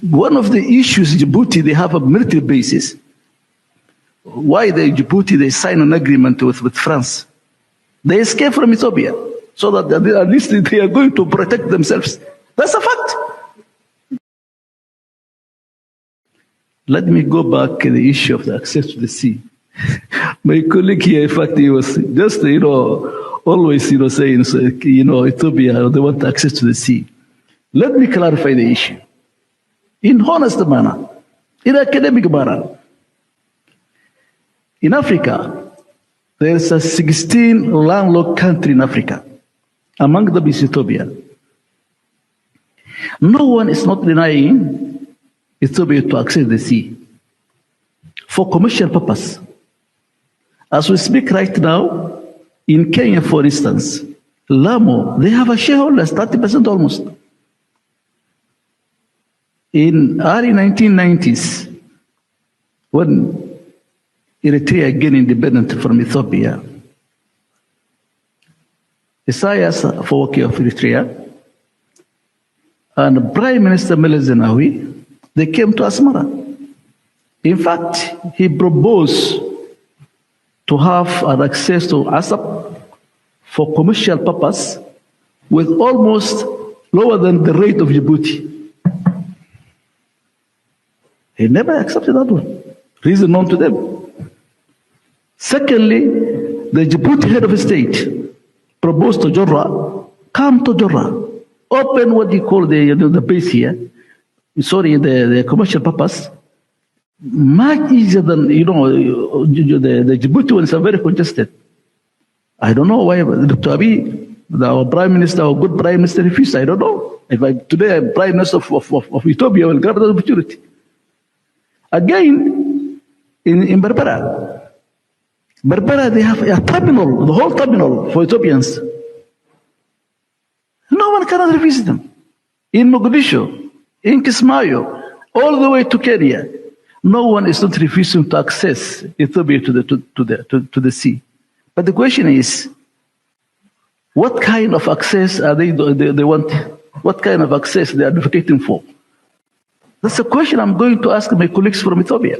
One of the issues in Djibouti, they have a military bases. Why Djibouti, they sign an agreement with France? They escape from Ethiopia so that at least they are going to protect themselves. That's a fact. Let me go back to the issue of the access to the sea. My colleague here, in fact, he was just, always, saying, Ethiopia, they want access to the sea. Let me clarify the issue. In honest manner, in academic manner, in Africa, there's a 16 landlocked country in Africa. Among them is Ethiopia. No one is not denying Ethiopia to access the sea for commercial purpose. As we speak right now, in Kenya, for instance, Lamu, they have a shareholders, 30% almost. In early 1990s, when Eritrea gained independence from Ethiopia, Isaias Afwerki of Eritrea and Prime Minister Meles Zenawi, they came to Asmara. In fact, he proposed to have an access to ASAP for commercial purpose with almost lower than the rate of Djibouti. He never accepted that one. Reason known to them. Secondly, the Djibouti head of state proposed to Jorra, come to Jorra, open what you call the base here, the commercial purpose, much easier than, the Djibouti ones are very congested. I don't know why Dr. Abiy, our prime minister, our good prime minister, refused. I don't know. Today I'm prime minister of Ethiopia, I will grab that opportunity. Again, in Berbera, they have a terminal, the whole terminal for Ethiopians. No one cannot refuse them. In Mogadishu, in Kismayo, all the way to Kenya, no one is not refusing to access Ethiopia to the sea. But the question is, what kind of access are they want? What kind of access they are advocating for? That's a question I'm going to ask my colleagues from Ethiopia.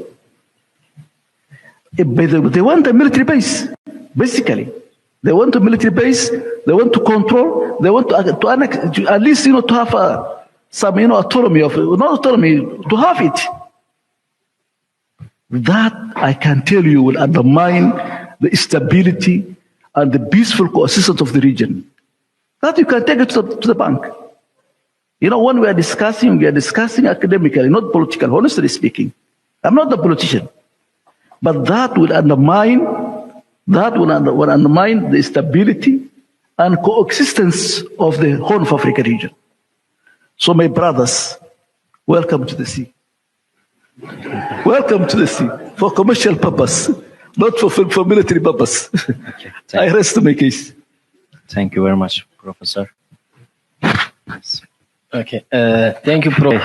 They want a military base, basically. They want a military base, they want to control, they want to annex, at least, to have some, autonomy not autonomy, to have it. That, I can tell you, will undermine the stability and the peaceful coexistence of the region. That you can take it to the bank. When we are discussing academically, not political, honestly speaking. I'm not a politician. But that will undermine the stability and coexistence of the Horn of Africa region. So my brothers, welcome to the sea. Welcome to the sea for commercial purpose, not for military purpose. Okay, I rest my case. Thank you very much, Professor. Okay, thank you, Prof.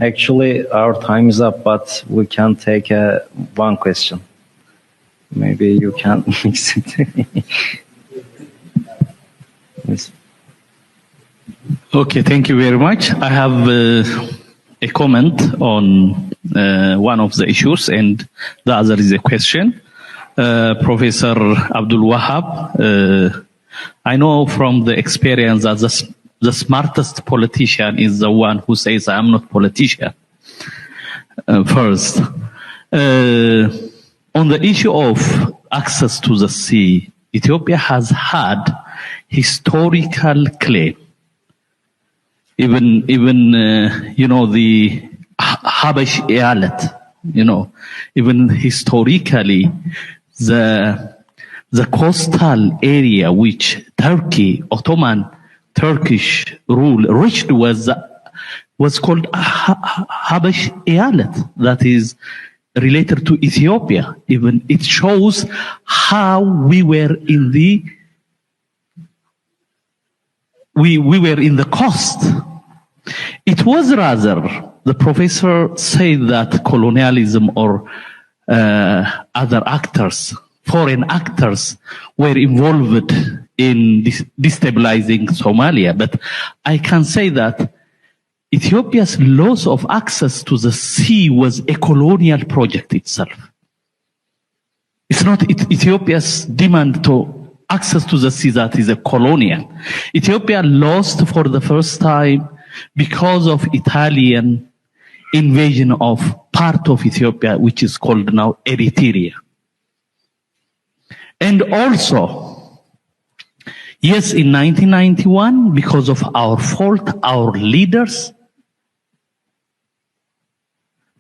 Actually, our time is up, but we can take one question. Maybe you can mix it. Yes. Okay, thank you very much. I have a comment on one of the issues, and the other is a question. Professor Abdul Wahab, I know from the experience that the smartest politician is the one who says, I'm not politician. First, on the issue of access to the sea, Ethiopia has had historical claim. Even the Habash Eyalet, even historically, the coastal area which Ottoman Turkish rule reached was called Habash Eyalet, that is related to Ethiopia. Even it shows how we were in the coast. It was rather, the professor said that colonialism or other actors, foreign actors, were involved in destabilizing Somalia. But I can say that Ethiopia's loss of access to the sea was a colonial project itself. It's not Ethiopia's demand to access to the sea that is a colonial. Ethiopia lost for the first time because of Italian invasion of part of Ethiopia, which is called now Eritrea. And also, yes, in 1991, because of our fault, our leaders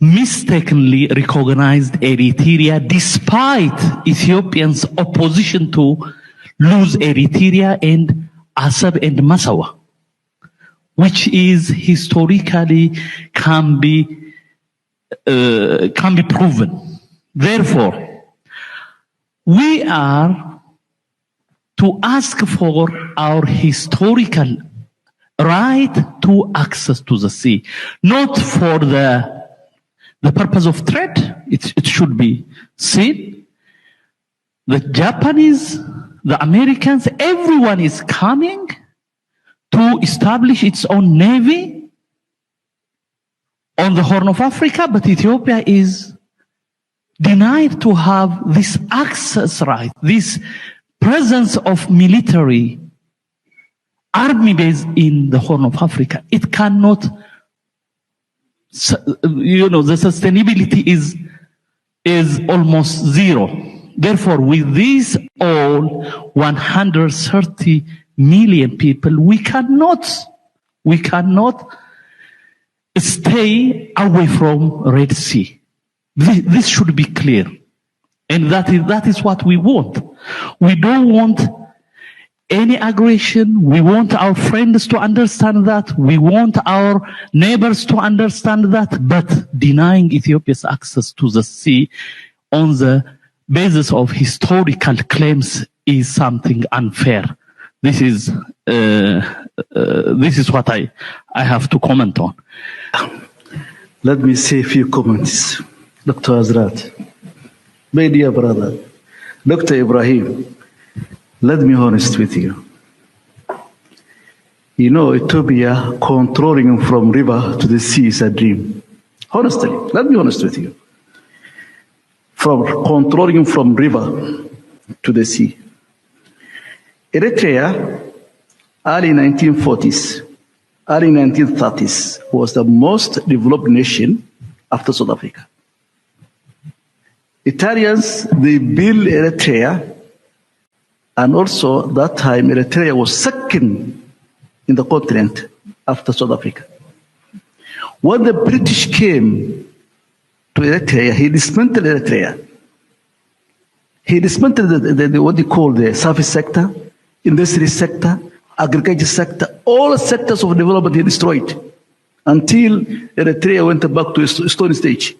mistakenly recognized Eritrea despite Ethiopians' opposition to lose Eritrea and Assab and Massawa, which is historically can be proven. Therefore, we are to ask for our historical right to access to the sea, not for the purpose of trade. It should be seen. The Japanese, the Americans, everyone is coming to establish its own navy on the Horn of Africa, but Ethiopia is denied to have this access right, this presence of military army base in the Horn of Africa. It cannot, the sustainability is almost zero. Therefore, with these all 130 million people, we cannot stay away from Red Sea. This should be clear. And that is what we want. We don't want any aggression. We want our friends to understand that. We want our neighbors to understand that. But denying Ethiopia's access to the sea on the basis of historical claims is something unfair. This is what I have to comment on. Let me say a few comments. Dr. Azrat, my dear brother, Dr. Ibrahim, let me be honest with you. You know, Ethiopia controlling from river to the sea is a dream. Honestly, let me be honest with you. From controlling from river to the sea. Eritrea, early 1940s, early 1930s, was the most developed nation after South Africa. Italians, they built Eritrea, and also that time Eritrea was second in the continent after South Africa. When the British came to Eritrea, he dismantled Eritrea. He dismantled what they call the service sector, industry sector, agriculture sector, all sectors of development he destroyed until Eritrea went back to a stone stage.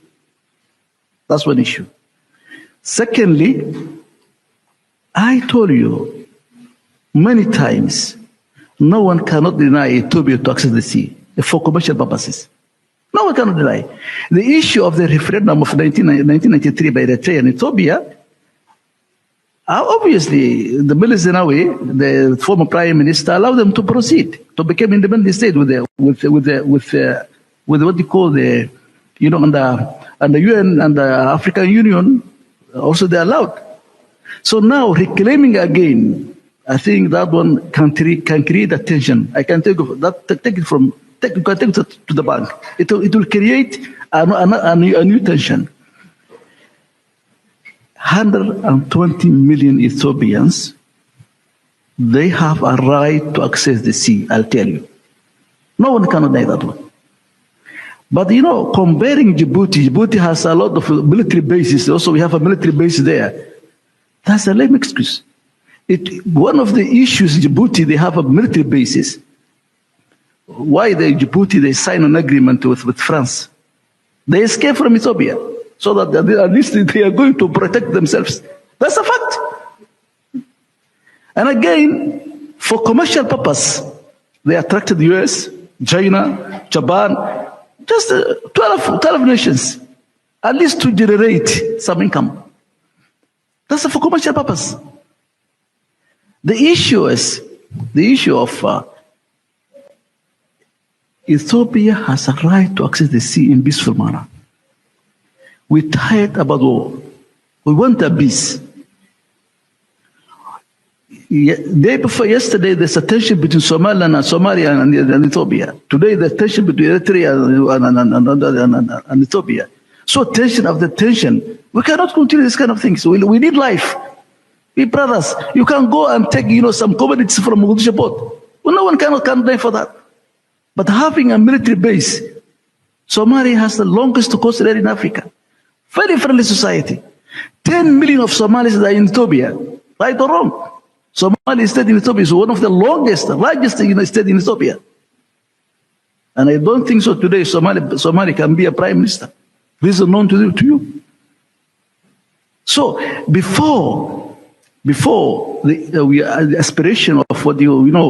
That's one issue. Secondly, I told you many times, no one cannot deny Ethiopia to access the sea for commercial purposes. No one cannot deny. The issue of the referendum of 1993 by Eritrea and Ethiopia, obviously, the Meles Zenawi, the former prime minister, allowed them to proceed to become independent state with what they call the, and the UN and the African Union. Also, they allowed. So now reclaiming again, I think that one can create a tension. I can take it from. You can take it to the bank. It will create a new tension. 120 million Ethiopians, they have a right to access the sea, I'll tell you. No one can deny that one. But comparing Djibouti has a lot of military bases. Also, we have a military base there. That's a lame excuse. One of the issues Djibouti, they have a military bases. Why Djibouti, they sign an agreement with France. They escape from Ethiopia so that at least they are going to protect themselves. That's a fact. And again, for commercial purpose, they attracted the US, China, Japan, just 12 nations, at least to generate some income. That's for commercial purpose. The issue of Ethiopia has a right to access the sea in peaceful manner. We're tired about war. We want a peace. Day before yesterday, there's a tension between Somaliland and Somalia and Ethiopia. Today, there's tension between Eritrea and Ethiopia. So tension after tension. We cannot continue this kind of things. We need life. We brothers, you can go and take, some commodities from Mogadishu port. Well, no one can die for that. But having a military base, Somalia has the longest coastal area in Africa. Very friendly society. 10 million of Somalis are in Ethiopia. Right or wrong? Somali state in Ethiopia is one of the largest state in Ethiopia. And I don't think so today Somali can be a prime minister. This is known to you. So before the aspiration of what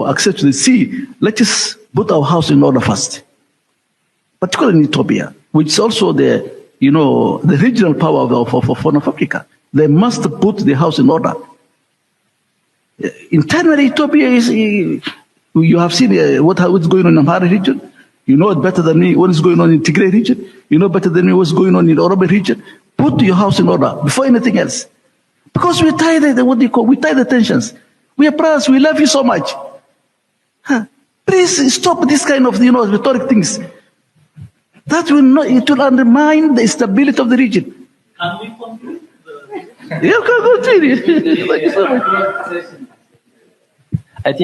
access to the sea, let us put our house in order first. Particularly in Ethiopia, which is also the regional power of Horn of Africa. They must put the house in order. Internally, Ethiopia is, you have seen what's going on in the Amhara region. You know it better than me what is going on in the Tigray region. You know better than me what's going on in the Oromo region. Put your house in order before anything else. Because we're tired of we're tired of tensions. We are brothers, we love you so much. Please stop this kind of rhetoric things. That will not, it will undermine the stability of the region. Can we conclude? You can continue. Thank you so much. I think